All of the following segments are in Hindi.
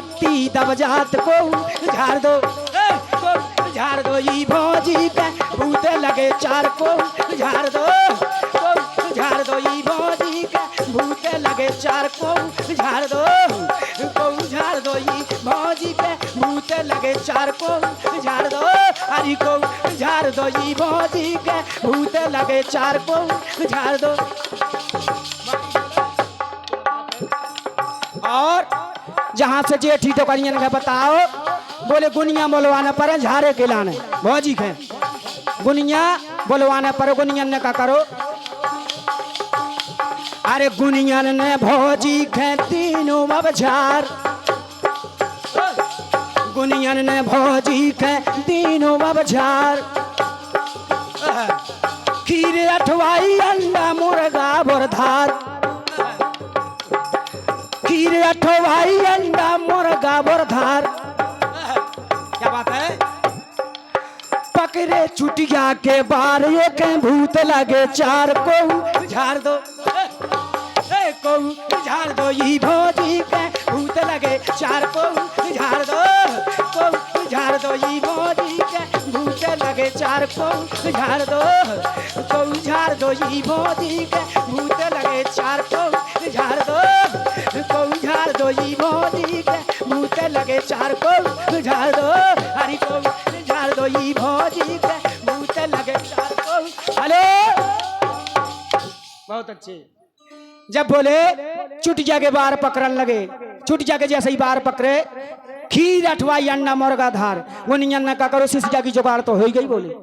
मोती दब जात को झाड़ दो, झाड़ दो ई भौजी के भूत लगे चार को झाड़ दो, झाड़ दो ई भौजी के भूत लगे चार को झाड़ दो, झाड़ दो ई भौजी के भूत लगे चार को झाड़ दो, हरी को झाड़ दो ई भौजी के भूत लगे चार को झाड़ दो। और जहां से जेठी तो करियन के बताओ, बोले गुनिया बोलवाने पर झारे के लाने भौजी के, गुनिया बोलवाने पर गुनियन ने का करो, अरे गुनियन ने भौजी के तीनों अब झार, गुनियन ने भौजी के तीनों अब झार, खीर अठवाई अंडा मुर्गा बोरधार, खीर अठवाई अंडा मुर्गा बोरधार। क्या बात है? पकड़े चुटिया के बार एक भूत लगे चार को झाड़ दो, को झाड़ दो ई भौजी के भूत लगे चार को झाड़ दो, को झाड़ दो ई भौजी के भूत लगे चार को झाड़ दो, को झाड़ दो ई भौजी के भूत लगे चार को झाड़ दो, को झाड़ दो ई भौजी के भूत लगे चार को झाड़ दो, हरी को झाड़ दो ई भौजी के भूत लगे चार को। हेलो, बहुत अच्छे। जब बोले चुटिया के बार पकड़न लगे, चुटिया के जैसे ही बार पकड़े, खीर अठवाई अन्ना मुर्गा धार, वो नियन का करो सिसिया की जुगाड़ तो हो ही गई। बोले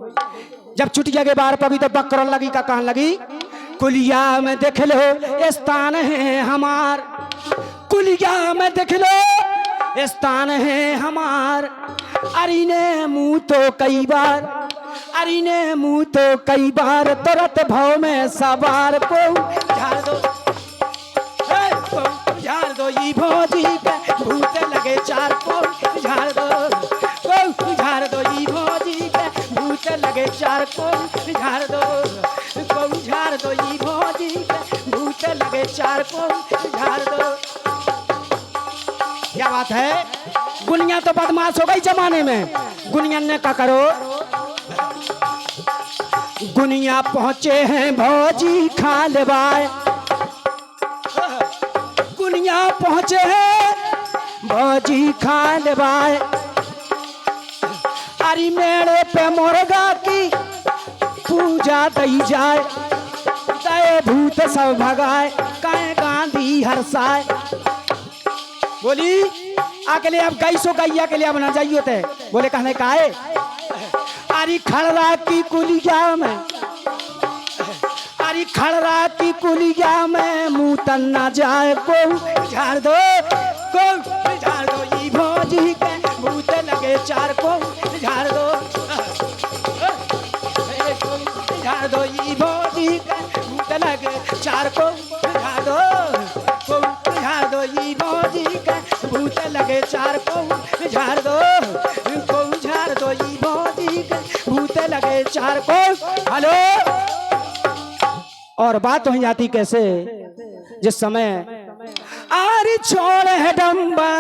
जब चुटिया के बार पकड़ी तो पकड़न लगी, का कहन लगी, कुलिया में देख लो स्थान है हमार, कुलिया में देख लो स्थान है हमार, अरे ने मुंह तो कई बार, अरे ने मुंह तो कई बार, तुरंत भाव में सवार को झाड़ दो, झाड़ दो ई भौजी के भूत लगे चार को झाड़ दो, झाड़ दो ई भौजी के भूत लगे चार को झाड़ दो, झाड़ दो ई भौजी के भूत लगे चार को झाड़ दो। क्या बात है? गुनिया तो बदमाश हो गई जमाने में। गुनिया ने क्या करो, गुनिया पहुंचे हैं भौजी खालबाए, गुनिया पहुंचे हैं भौजी खालबाए, अरे मेड़े पे मुर्गा की पूजा दई जाए, गए भूत सब भगाए, काए गांधी हरसाए। बोली अकेले अब गई सो गैया के लिए अब न जाइयो थे, बोले कहने का है, अरे खड़रा की कुलिया में, अरे खड़रा की कुलिया में मुंह तन न जाए, को झाड़ दो, को झाड़ दो ई भौजी के भूत लगे चार को झाड़ दो, झाड़ दो ई भौजी के भूत लगे चार को झाड़ दो, को झाड़ दो ई भौजी के भूत लगे चार को झाड़ दो, को झाड़ दो ई भौजी के भूत लगे चार को। हेलो, और बात हो जाती कैसे, जिस समय आरी छोड़ है डम्बा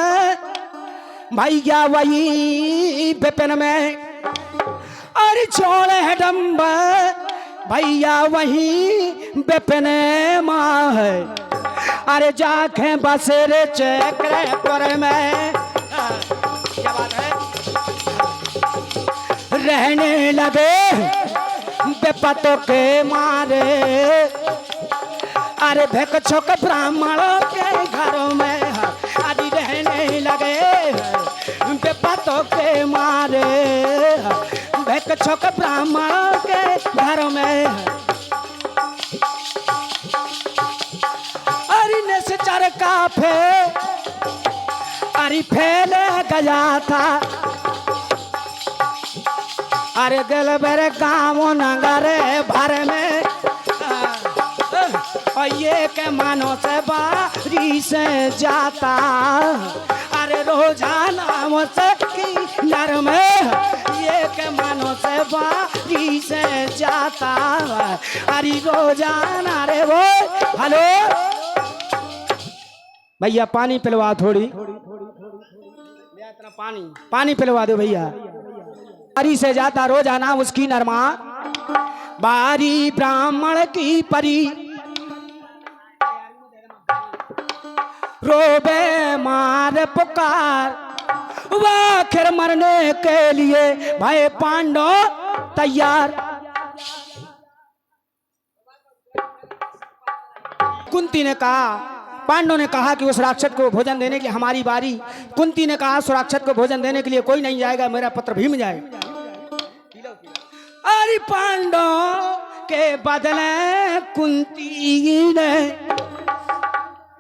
भैया वही बेपन में, अरे छोड़ है डम्बा भैया वही बेपन माँ है, अरे जाके बसेरे चक्र पर में। क्या बात है? रहने लगे बेपतों के मारे, अरे भिक्षुक ब्राह्मणों के घरों में, अरे रहने लगे बेपतों के मारे, भिक्षुक ब्राह्मणों के घरों में, अरे निश्चर का अरे फैल गया था, अरे दिल बेरे गाँव नगर भर में, और ये के मानो से बारी से जाता, अरे रोजाना मुझसे की नर में, ये के मानो से बारी से जाता, अरे रोजाना रे वो। हेलो भैया पानी पिलवा थोड़ी। इतना पानी पानी पिलवा दो भैया। बारी से जाता रोजाना उसकी नरमा, बारी ब्राह्मण की परी, रोबे मार पुकार, वह आखिर मरने के लिए भाई पांडव तैयार। कुंती ने कहा, पांडव ने कहा कि उस राक्षस को भोजन देने की हमारी बारी। कुंती ने कहा उस राक्षस को भोजन देने के लिए कोई नहीं जाएगा, मेरा पुत्र भीम जाएगा। अरे पांडव के बदले कुंती ने,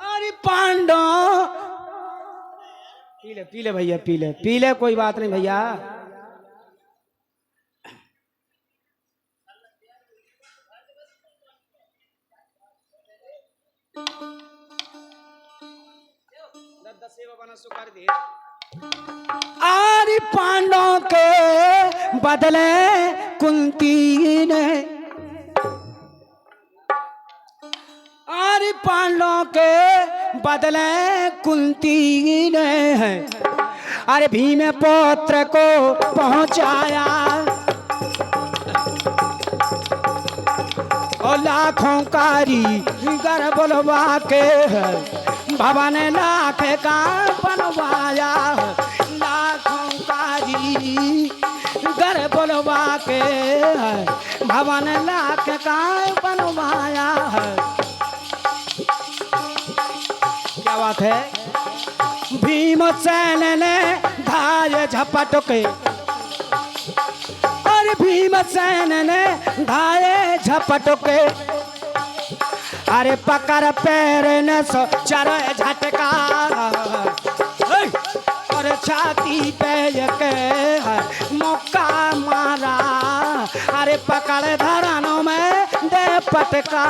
अरे पांडव पीले भैया पीले कोई बात नहीं भैया। आरे पांडव के बदले कुंती ने, आरे पांडव के बदले कुंती ने है, अरे भीम पौत्र को पहुंचाया और लाखों कारीगर बुलवा के भवन लाख का बनवाया, लाखों कारीगर बुलवा के भवन लाख का बनवाया। क्या बात है। भीमसेन ने धाये झपट के, और भीमसेन ने धाये झपट के, अरे पकड़ पैर न सो चर झटका, और छाती पे के मौका मारा, अरे पकड़ धरानों में दे पटका,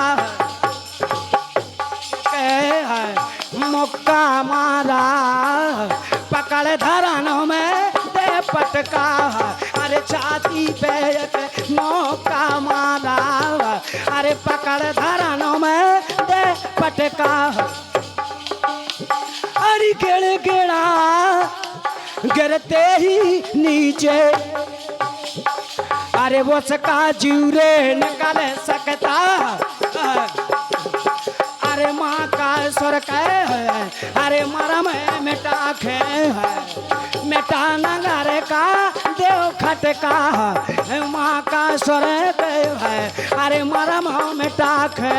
मौका मारा पकड़ धरानों में दे पटका, अरे छाती पे मौका मारा, अरे पकड़ धरानों में दे पटका, अरे गिड़ गिड़ा गिरते ही नीचे, अरे वो सका जूरे निकल सकता, अरे माँ का स्वर कहे, अरे मरम मिटा खे मिटा नगर का देव खटका, माँ का स्वर कहे, अरे मरम मिटा खे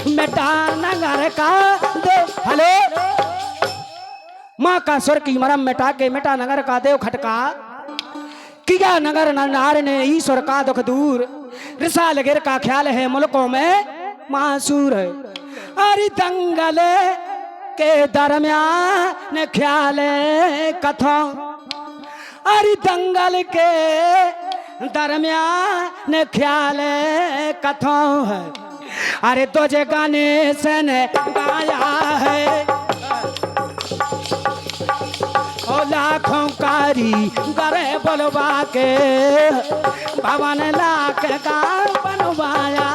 मिटा नगर का देव। हेलो, माँ का स्वर की मरम मिटा के मिटा नगर का देव खटका, किया नगर नार ने ईश्वर का दुख दूर, रिसाल गिर का ख्याल है मुल्कों में मासूर है, अरे दंगल के दरमियान ख्याल कथों, अरे दंगल के दरमियान ख्याल कथों है, अरे तुझे गाने से ने गाया है, और लाखों कारीगर बुलवा के भवन लाख का बनवाया,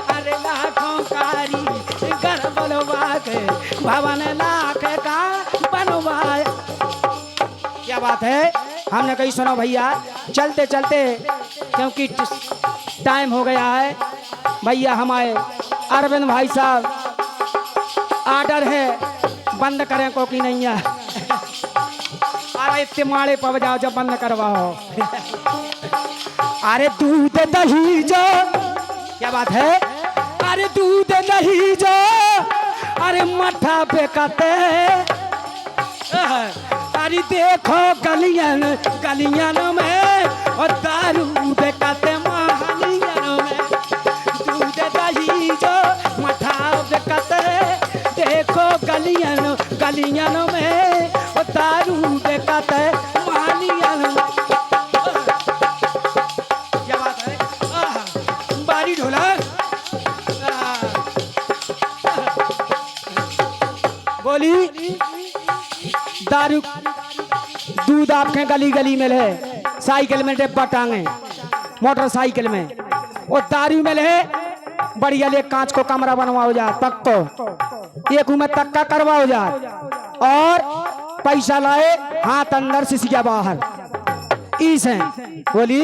अरे लाखों कारीगर बुलवा के भवन लाख का बनवाया। क्या बात है। हमने कही सुनो भैया, चलते चलते क्योंकि टाइम हो गया है भैया, हमारे अरविंद भाई साहब आर्डर है बंद करें को कि नहीं है, अरे इतने माड़े पव जाओ जब बंद करवाओ। अरे दूध दही जो, क्या बात है, अरे दूध दही जो, अरे मठा बेकते, अरे देखो गलियन गलियन में और दारू बेकते महलियन में, दूध दही जो मठा बेकते, देखो गलियन गलियन में और दारू बेकते महलियन में। क्या बात है। बारी ढोलक बोली, दारू दूध आपके गली गली में है, साइकिल में डिब्बा टांगे, मोटरसाइकिल में, वो दारू में है, बढ़िया ले कांच को कमरा बनवाओ जा, तक को एक में तक्का करवाओ जा, और पैसा लाए हाथ अंदर सिसिया बाहर इस है बोली।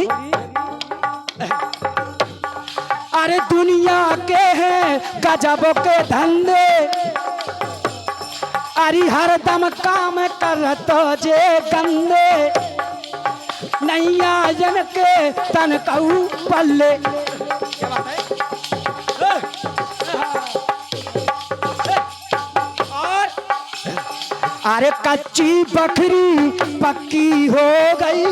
अरे दुनिया के हैं गजब के धंधे अरे हर दम काम कर तो जे गंदे नैया जन के तन कहू पल्ले। अरे कच्ची बकरी पक्की हो गई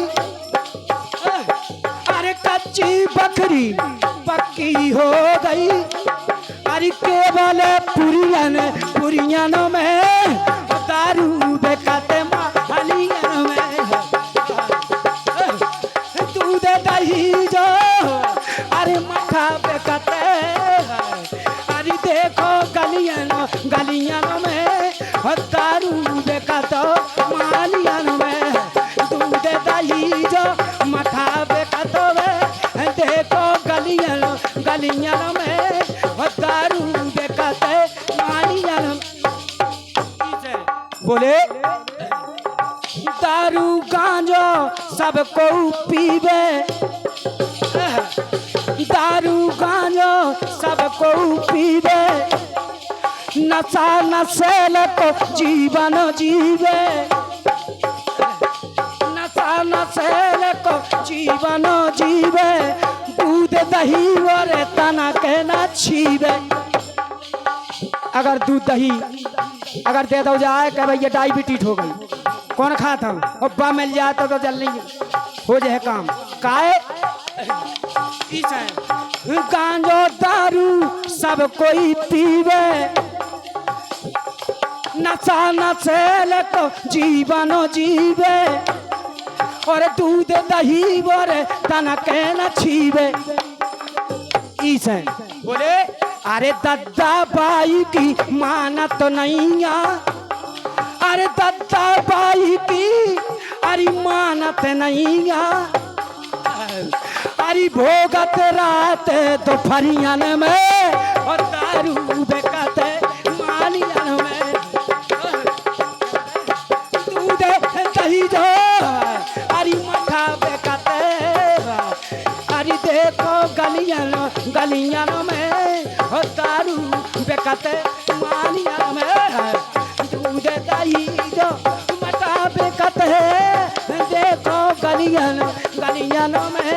अरे कच्ची बकरी पक्की हो गई अरे केवल पुरियन में दारू बेकते महलियन में दूध दही जो अरे मठा बेकते अरे देखो गलियन में दारू बेकतो मालियन में दूध दही जो मठा बेकतो देखो गलियन में दारू बेकते मालियन बोले। दारू गांजो सबको पीवे दारू गांजो सबको पीवे नशा नशेल को जीवन जीवे नशा नशेल को जीवन जीवे दूध दही और तना के न छीवे। अगर दूध दही अगर दे दो जाए कि भाई ये डायबिटीज हो गई कौन खाता हूँ अब्बा मिल जाए तो जल नहीं हो जाए काम काए गांजो दारू सब कोई पीवे नशा नशेल को जीवन जीवे और दूध दही और तना के न छीवे इस है बोले। अरे दद्दा बाई की मानत नहीं अरे दद्दा बाई की अरे मानत नहीं अरे भोगत रात दोपहरियन में और दारू बेकते मालियन में दूध दही जो अरे मठा बेकते अरे देखो गलियन में और दारू बेकते मालियन में दूध दही जो मठा बेकते देखो गलियन में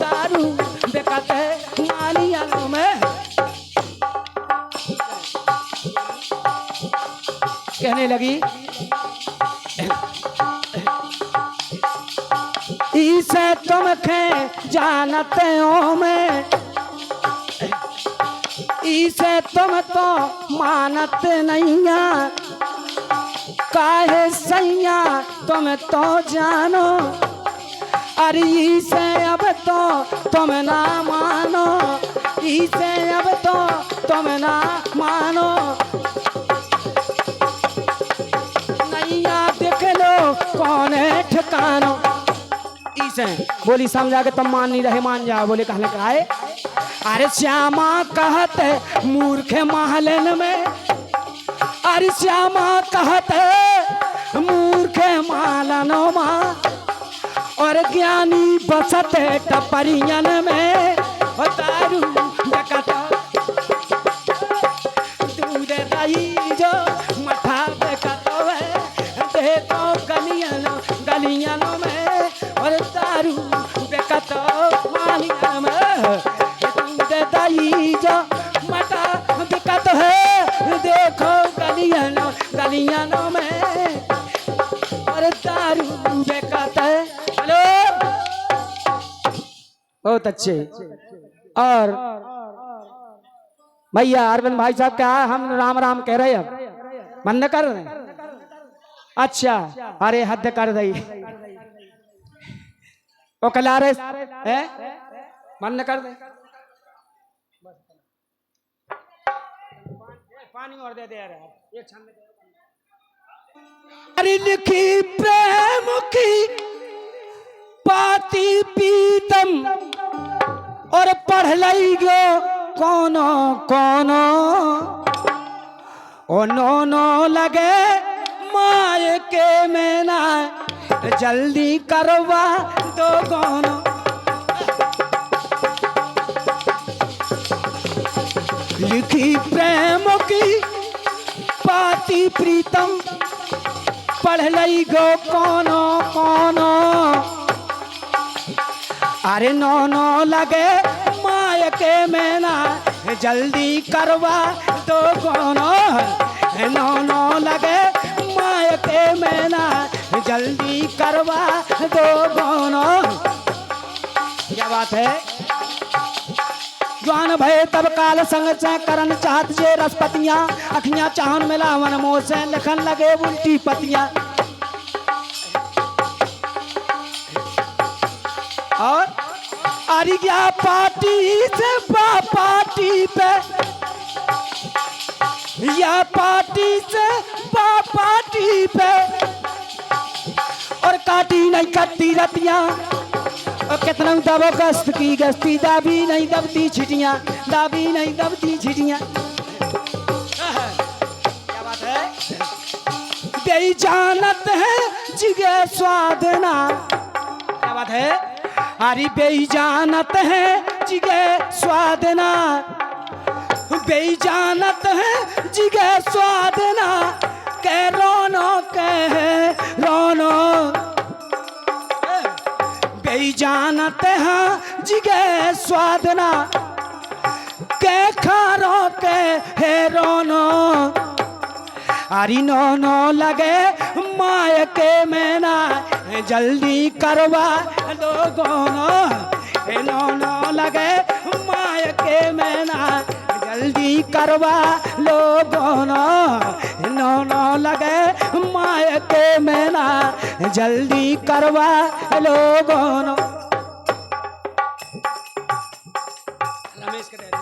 दारू बेकते मालियन में। कहने लगी इसे तुम खे जानते हो मैं इसे तुम तो मानते नहीं काहे सैया तुम तो जानो अरे इसे अब तो तुम ना मानो इसे अब तो तुम ना मानो नैया देख लो कौन है ठिकानो इसे बोली समझा के तुम मान नहीं रहे मान जाओ बोले कहने का है। अरे श्यामा कहते मूर्ख महलन में अरे श्यामा कहते मूर्ख मालनो माँ और ज्ञानी बसते टपरियन में दारू बेकता दूध दही जो मठा बेकतो देखो गलियन में और दारू बेकतो मालियन में दूध दही जो मठा बेकतो है देखो गलियन में और दारू बेकता है। हेलो बहुत अच्छे। और भैया अरविंद भाई साहब क्या है हम राम राम कह रहे हैं बंद कर रहे हैं अच्छा अरे हद कर दई वो कला रहे है बंद कर दे पानी और दे दे यार ये छंद अरे लिखी प्रेम की पाती पीतम और पढ़ लई गो कोनो कोनो ओ नो नो लगे मायके में ना जल्दी करवा दो गोनो। लिखी प्रेम की पाती प्रीतम पढ़ लई गो कोनो कोनो। अरे नो नो लगे मायके में ना जल्दी करवा दो कोनो। नो नो लगे मायके में ना जल्दी करवा दो कोनो। क्या बात है। जवान भय तब काल संग से करन चाहत जे रसपतियां। अखियां चाहन मिलावन मोह से लिखन लगे उल्टी पतियां। और अरे क्या पार्टी से पार्टी पे या पार्टी से पार्टी पे। और काटी नहीं कटती रतियां। और कितना दबो गश्त की गश्ती दाबी नहीं दबती छिटियां। दाबी नहीं दबती छिटियां। क्या बात है। दे जानत है जिगे स्वादना। क्या बात है। अरे बेजानत है जिगे स्वादना। बेजानत है जिगे स्वादना। के रोनो के रोनो। बेजानत है जिगे स्वादना। के खारो के है रोनो। अरे नो नो लगे मायके में ना जल्दी करवा दो गोनो। नो नो लगे मायके में ना जल्दी करवा लो गोनो। नो नो लगे मायके में ना जल्दी करवा लो गोनो। रमेश के यार।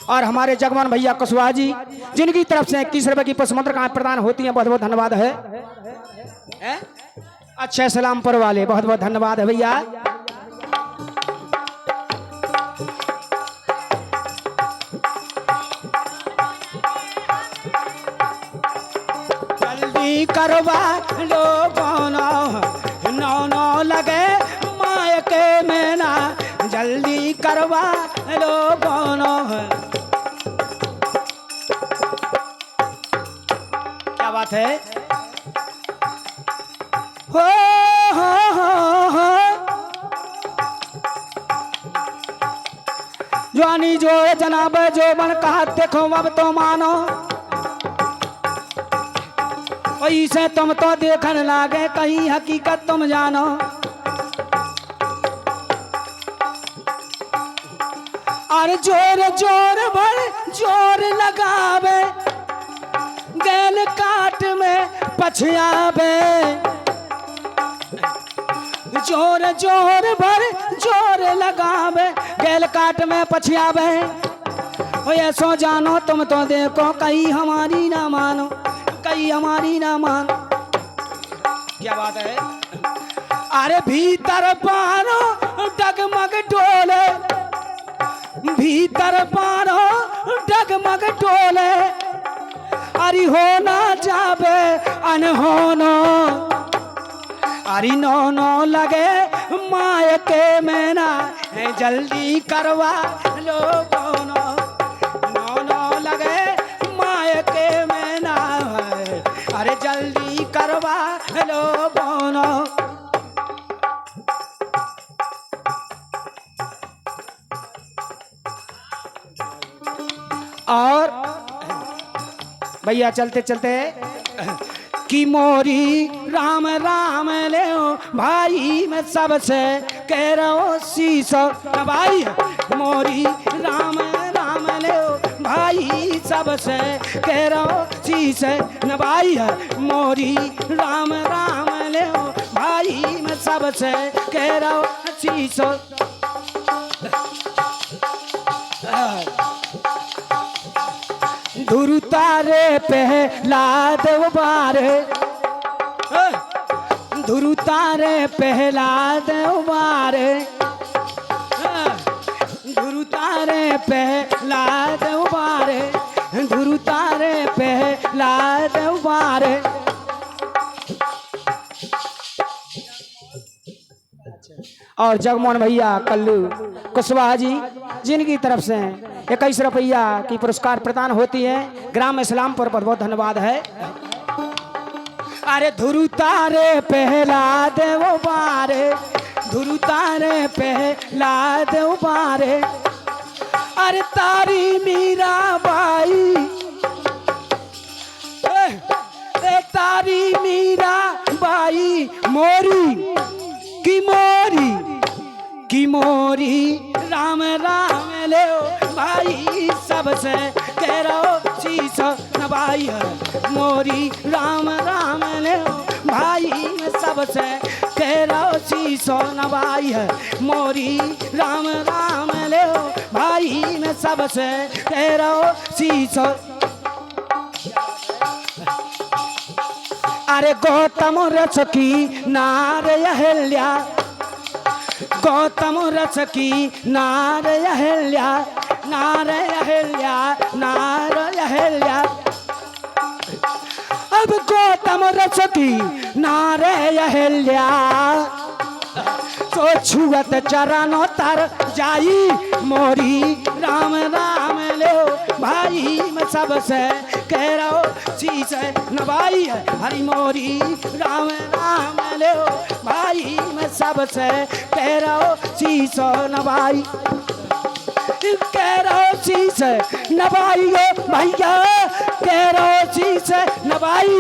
और हमारे जगमोहन भैया कुशवाहा जी जिनकी तरफ से 21 रुपए की पुष्पमंत्र का प्रदान होती है। बहुत बहुत धन्यवाद है। अच्छे सलामपुर वाले बहुत बहुत धन्यवाद है भैया। जल्दी करवा लो गोनो। नो नो लगे मायके में ना जल्दी करवा लो गोनो। क्या बात है। हो जवानी जो है जनाब जो बन कहा देखो अब तो मानो। ऐसे तुम तो देखने लागे कहीं हकीकत तुम जानो। और जोर जोर भर जोर लगावे गैल काट में पछयावे। जोर जोर भर जोर लगावे गैल काट में पछयावे। ऐसो जानो तुम तो देखो कहीं हमारी ना मानो। कहीं हमारी ना मानो। क्या बात है। अरे भीतर पारो डगमग डोले। भीतर पारो डगमग डोले। अरे हो ना जावे अनहोनो। अरे नो नो लगे मायके में ना जल्दी करवा लो गोनो। नो नो लगे मायके में ना अरे जल्दी करवा लो गोनो। और भैया चलते चलते कि मोरी राम राम ले भाई मैं सबसे कह रहा हूँ शीशो भाई। मोरी राम राम ले भाई सबसे कह रहा हूँ शीशे नभाई है। मोरी राम राम ले भाई मैं सबसे कह रहा हूँ शीशो। धुरु तारे पहलाद उबारे, धुरु तारे पहलाद उबारे, धुरु तारे पहलाद उबारे, धुरु तारे पहलाद उबारे। और जगमोहन भैया कल्लू कुशवाहा जी जिनकी तरफ से 21 रुपया की पुरस्कार प्रदान होती है। ग्राम इस्लामपुर पर बहुत धन्यवाद है। अरे धुरु तारे पहला दे उबारे, धुरु तारे पहला दे उबारे, अरे तारी मीरा बाई, तारी मीरा बाई मोरी की मोरी राम राम ले भाई सबसे कह रहो शीश नवाई है। मोरी राम राम ले भाई सबसे कह रहो शीश नवाई है। मोरी राम राम ले भाई में सबसे कह रहो शीश। अरे गौतम रस की नार अहल्या, गौतम रस की नार अहल्या, नार अहल्या, नार अहल्या। अब गौतम रस की नार अहल्या, तो छुअत चरणों तर जाई मोरी राम राम ले भाई में सबसे कह रहो शीश नवाई है। हरि मोरी राम राम ले भाई में सबसे कह रहो शीश नवाई, कह रहो शीश नवाई भैया, कह रहो शीश नवाई।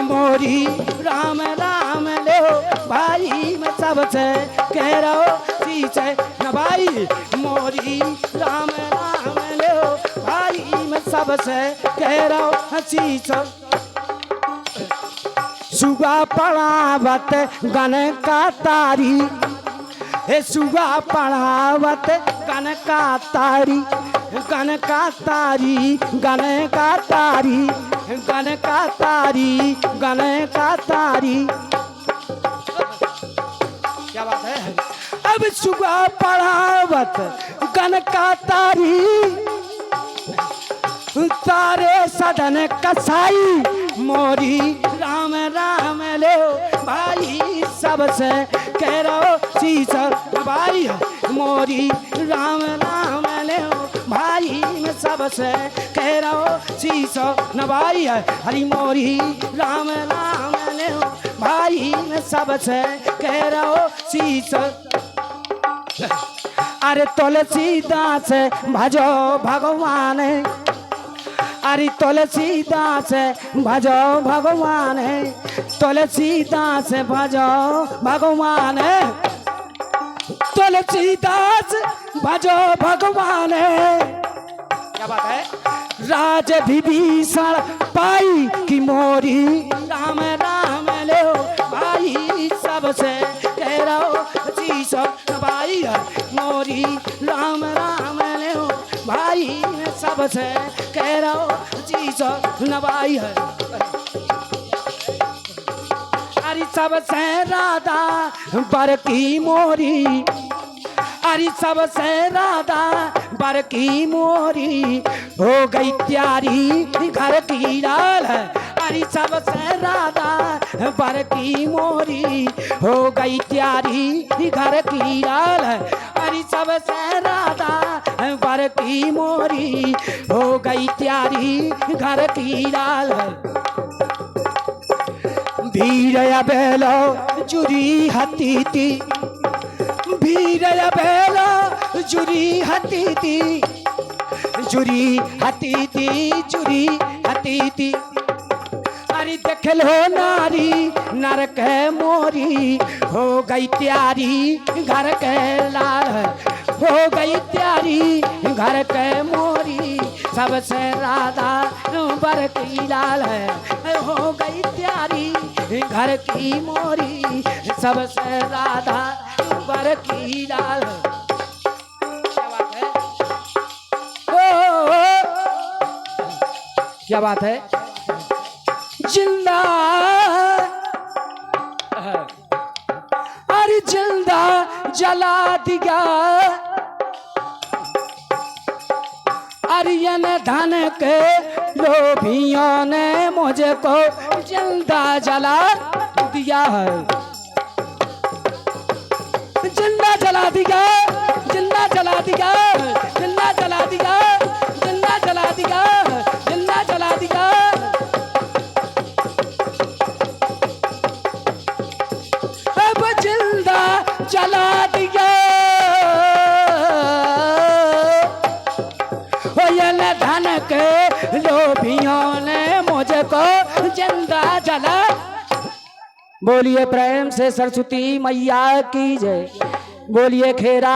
मोरी राम राम ले भाई में सबसे कह रहो शीश नवाई। मोरी राम राम ले भाई में सबसे कह रहो शीश। सुबह पढ़ावत गन का तारी, हे सुबह पढ़ावत गन का तारी, गन का तारी, गन का तारी, गन का तारी, गन का तारी। क्या बात है। अब सुबह पढ़ावत गन का तारी, तारे सदन कसाई मोरी राम राम ले भाई सबसे कह रहो शीश नवाई है। मोरी राम राम ले भाई में सबसे कह रहो शीश नवाई है। हरि मोरी राम राम ले भाई में सबसे कह रहो शीश। अरे तुलसीदास भजो भगवान, अरे तुलसीदास भजो भगवान, तुलसीदास भजो भगवान, तुलसीदास भजो भगवान। क्या बात है। राज विभीषण पाई कि मोरी राम राम ले भाई सबसे कह रहो शीश नवाई है। मोरी राम राम ले भाई सबसे कह रहो शीश नवाई है। अरे सबसे राधा बर की मोरी, अरे सबसे राधा बर की मोरी हो गई प्यारी घर की डाल है। अरे सबसे राधा बर की मोरी हो गई प्यारी घर की डाल है। अरे सबसे राधा बर की मोरी हो गई प्यारी घर की डाल है। भीड़ बेलो चुरी हती थी, भीड़ बेलो चुरी हती थी, चुरी हती थी, चुरी हती थी। अरे देख लो नारी नरक मोरी हो गई प्यारी घर के लाल, हो गई प्यारी घर के मोरी सबसे राधा बर की लाल है। हो गई प्यारी घर की मोरी सबसे राधा बर की लाल है। क्या बात है। क्या बात है? जिंदा अरे जिंदा जला दिया अरियन धन के लोभियों ने मुझको जिंदा जला दिया है। जिंदा जला दिया, जिंदा जला दिया, जिंदा जला दिया, जिंदा जला दिया, जिंदा जला दिया। अब जिंदा जला दिया धन के लोभियों ने मुझको जिंदा जला। बोलिए प्रेम से सरस्वती मैया की जय। बोलिए खेरा।